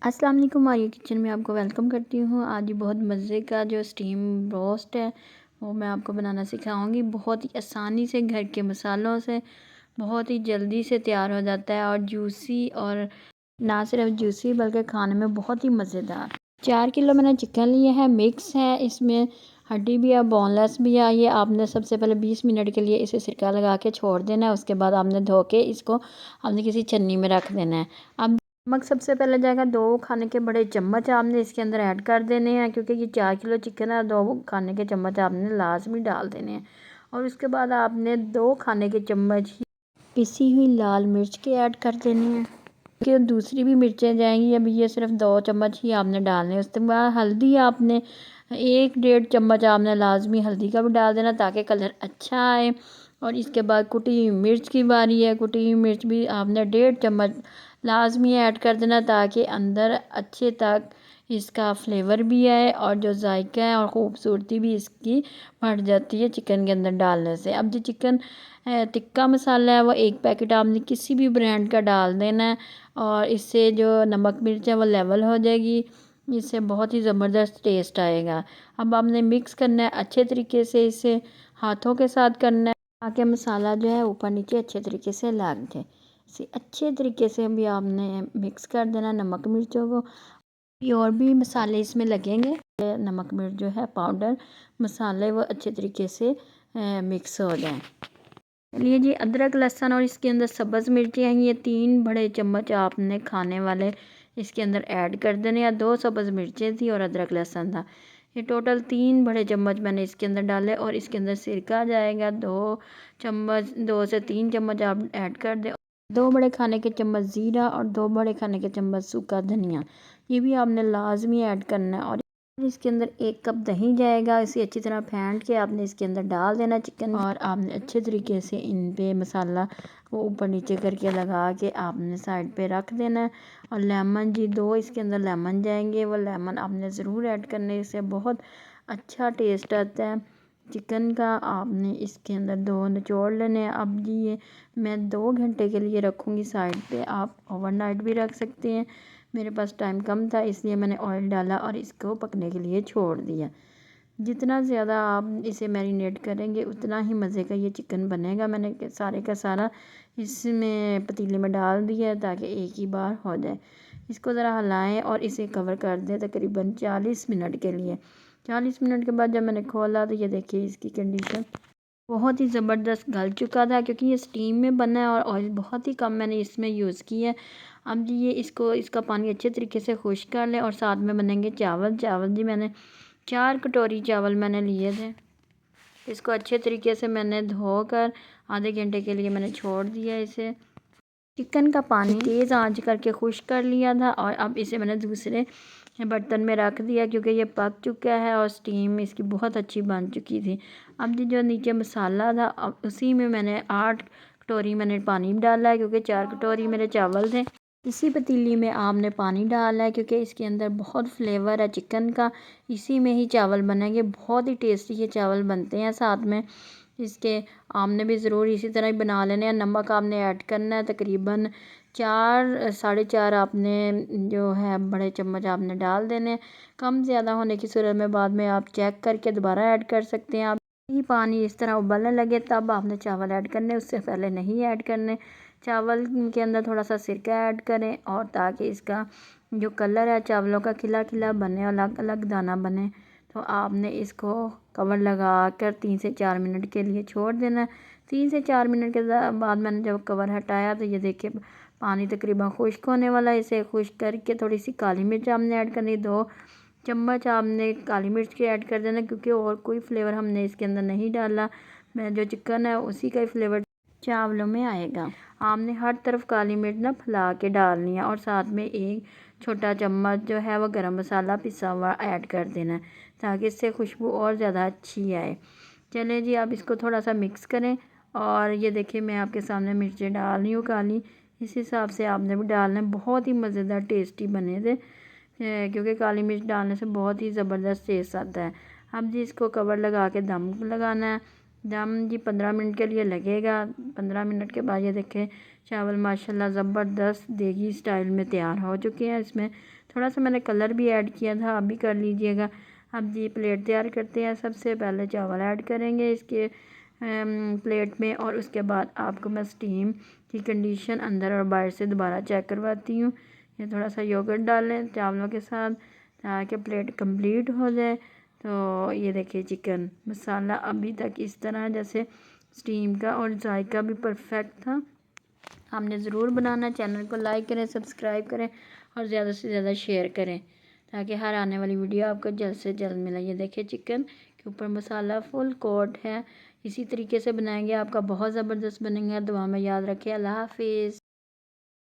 अस्सलाम वालेकुम आर्या किचन में आपको वेलकम करती हूँ। आज ये बहुत मज़े का जो स्टीम रोस्ट है वो मैं आपको बनाना सिखाऊंगी। बहुत ही आसानी से घर के मसालों से बहुत ही जल्दी से तैयार हो जाता है और जूसी, और ना सिर्फ जूसी बल्कि खाने में बहुत ही मज़ेदार। 4 किलो मैंने चिकन लिया है, मिक्स है, इसमें हड्डी भी है, बोनलेस भी है। ये आपने सबसे पहले 20 मिनट के लिए इसे सिरका लगा के छोड़ देना है। उसके बाद आपने धो के इसको आपने किसी छन्नी में रख देना है। अब नमक सबसे पहले जाएगा 2 खाने के बड़े चम्मच आपने इसके अंदर ऐड कर देने हैं, क्योंकि ये 4 किलो चिकन है। 2 खाने के चम्मच आपने लाजमी डाल देने हैं। और उसके बाद आपने 2 खाने के चम्मच ही पिसी हुई लाल मिर्च के ऐड कर देनी है, कि दूसरी भी मिर्चें जाएंगी। अभी ये सिर्फ 2 चम्मच ही आपने डालने हैं। उसके बाद हल्दी आपने 1-1.5 चम्मच आपने लाजमी हल्दी का भी डाल देना ताकि कलर अच्छा आए। और इसके बाद कुटी हुई मिर्च की बारी है। कुटी हुई मिर्च भी आपने 1.5 चम्मच लाजमी ऐड कर देना ताकि अंदर अच्छे तक इसका फ्लेवर भी आए और जो जायका है और ख़ूबसूरती भी इसकी बढ़ जाती है चिकन के अंदर डालने से। अब जो चिकन टिक्का मसाला है वो 1 पैकेट आपने किसी भी ब्रांड का डाल देना है, और इससे जो नमक मिर्च है वो लेवल हो जाएगी। इससे बहुत ही ज़बरदस्त टेस्ट आएगा। अब आपने मिक्स करना है अच्छे तरीके से, इसे हाथों के साथ करना है ताकि मसाला जो है ऊपर नीचे अच्छे तरीके से लग जाए। इसे अच्छे तरीके से भी आपने मिक्स कर देना नमक मिर्चों को। और भी मसाले इसमें लगेंगे, नमक मिर्च जो है पाउडर मसाले वो अच्छे तरीके से मिक्स हो जाएं। चलिए जी, अदरक लहसुन और इसके अंदर सब्ज़ मिर्ची हैं, ये 3 बड़े चम्मच आपने खाने वाले इसके अंदर ऐड कर देने हैं। 2 सब्ज़ मिर्चें थी और अदरक लहसुन था। ये टोटल 3 बड़े चम्मच मैंने इसके अंदर डाले। और इसके अंदर सिरका जाएगा 2 चम्मच, 2 से 3 चम्मच आप ऐड कर दें। 2 बड़े खाने के चम्मच ज़ीरा और 2 बड़े खाने के चम्मच सूखा धनिया, ये भी आपने लाजमी ऐड करना है। और इसके अंदर 1 कप दही जाएगा। इसे अच्छी तरह फेंट के आपने इसके अंदर डाल देना चिकन, और आपने अच्छे तरीके से इन पे मसाला को ऊपर नीचे करके लगा के आपने साइड पे रख देना है। और लेमन जी 2 इसके अंदर लेमन जाएंगे, वो लेमन आपने ज़रूर ऐड करने, इससे बहुत अच्छा टेस्ट आता है चिकन का। आपने इसके अंदर 2 निचोड़ लेने हैं। अब जी ये मैं 2 घंटे के लिए रखूँगी साइड पे, आप ओवरनाइट भी रख सकते हैं। मेरे पास टाइम कम था इसलिए मैंने ऑयल डाला और इसको पकने के लिए छोड़ दिया। जितना ज़्यादा आप इसे मैरिनेट करेंगे उतना ही मज़े का ये चिकन बनेगा। मैंने सारे का सारा इसमें पतीले में डाल दिया है ताकि एक ही बार हो जाए। इसको ज़रा हिलाएं और इसे कवर कर दें तकरीबन 40 मिनट के लिए। 40 मिनट के बाद जब मैंने खोला तो ये देखिए इसकी कंडीशन बहुत ही ज़बरदस्त गल चुका था, क्योंकि ये स्टीम में बना है और ऑयल बहुत ही कम मैंने इसमें यूज़ किया है। अब जी ये इसका पानी अच्छे तरीके से खुश्क कर लें। और साथ में बनेंगे चावल। चावल जी मैंने 4 कटोरी चावल मैंने लिए थे। इसको अच्छे तरीके से मैंने धोकर आधे घंटे के लिए मैंने छोड़ दिया इसे। चिकन का पानी तेज़ आंच करके खुश्क कर लिया था और अब इसे मैंने दूसरे बर्तन में रख दिया, क्योंकि ये पक चुका है और स्टीम इसकी बहुत अच्छी बन चुकी थी। अब जो नीचे मसाला था अब उसी में मैंने 8 कटोरी मैंने पानी डाला है, क्योंकि 4 कटोरी मेरे चावल थे। इसी पतीली में आपने पानी डालना है, क्योंकि इसके अंदर बहुत फ्लेवर है चिकन का। इसी में ही चावल बनेंगे, बहुत ही टेस्टी ये चावल बनते हैं। साथ में इसके आपने भी ज़रूर इसी तरह ही बना लेने हैं। नमक आपने ऐड करना है तकरीबन 4 साढ़े 4 आपने जो है बड़े चम्मच आपने डाल देने। कम ज़्यादा होने की सूरत में बाद में आप चेक करके दोबारा ऐड कर सकते हैं। आप ही पानी इस तरह उबलने लगे तब आपने चावल ऐड करने, उससे पहले नहीं ऐड करने। चावल के अंदर थोड़ा सा सिरका ऐड करें, और ताकि इसका जो कलर है चावलों का खिला खिला बने, अलग अलग दाना बने। तो आपने इसको कवर लगा कर 3 से 4 मिनट के लिए छोड़ देना। 3 से 4 मिनट के बाद मैंने जब कवर हटाया तो ये देखिए पानी तकरीबन खुश्क होने वाला है। इसे खुश्क करके थोड़ी सी काली मिर्च आपने ऐड करनी, 2 चम्मच आपने काली मिर्च के ऐड कर देना, क्योंकि और कोई फ्लेवर हमने इसके अंदर नहीं डाला। मैं जो चिकन है उसी का ही फ्लेवर चावलों में आएगा। आपने हर तरफ काली मिर्च ना फैला के डालनी है, और साथ में 1 छोटा चम्मच जो है वो गरम मसाला पिसा हुआ ऐड कर देना है ताकि इससे खुशबू और ज़्यादा अच्छी आए। चलें जी, आप इसको थोड़ा सा मिक्स करें। और ये देखिए मैं आपके सामने मिर्चें डाल रही हूँ काली, इस हिसाब से आपने भी डालना है। बहुत ही मज़ेदार टेस्टी बने थे, क्योंकि काली मिर्च डालने से बहुत ही ज़बरदस्त टेस्ट आता है। अब जी इसको कवर लगा के दम लगाना है। दम जी 15 मिनट के लिए लगेगा। 15 मिनट के बाद ये देखें चावल माशाल्लाह ज़बरदस्त देगी स्टाइल में तैयार हो चुके हैं। इसमें थोड़ा सा मैंने कलर भी ऐड किया था, आप भी कर लीजिएगा। अब जी प्लेट तैयार करते हैं। सबसे पहले चावल ऐड करेंगे इसके प्लेट में, और उसके बाद आपको मैं स्टीम की कंडीशन अंदर और बाहर से दोबारा चेक करवाती हूँ। ये थोड़ा सा योगर्ट डाल लें चावलों के साथ ताकि प्लेट कंप्लीट हो जाए। तो ये देखिए चिकन मसाला अभी तक इस तरह जैसे स्टीम का और जायका भी परफेक्ट था। आपने ज़रूर बनाना। चैनल को लाइक करें, सब्सक्राइब करें और ज़्यादा से ज़्यादा शेयर करें ताकि हर आने वाली वीडियो आपको जल्द से जल्द मिले। ये देखिए चिकन के ऊपर मसाला फुल कोट है। इसी तरीके से बनाएंगे, आपका बहुत ज़बरदस्त बनेंगे। दुआ में याद रखें। अल्लाह हाफिज़।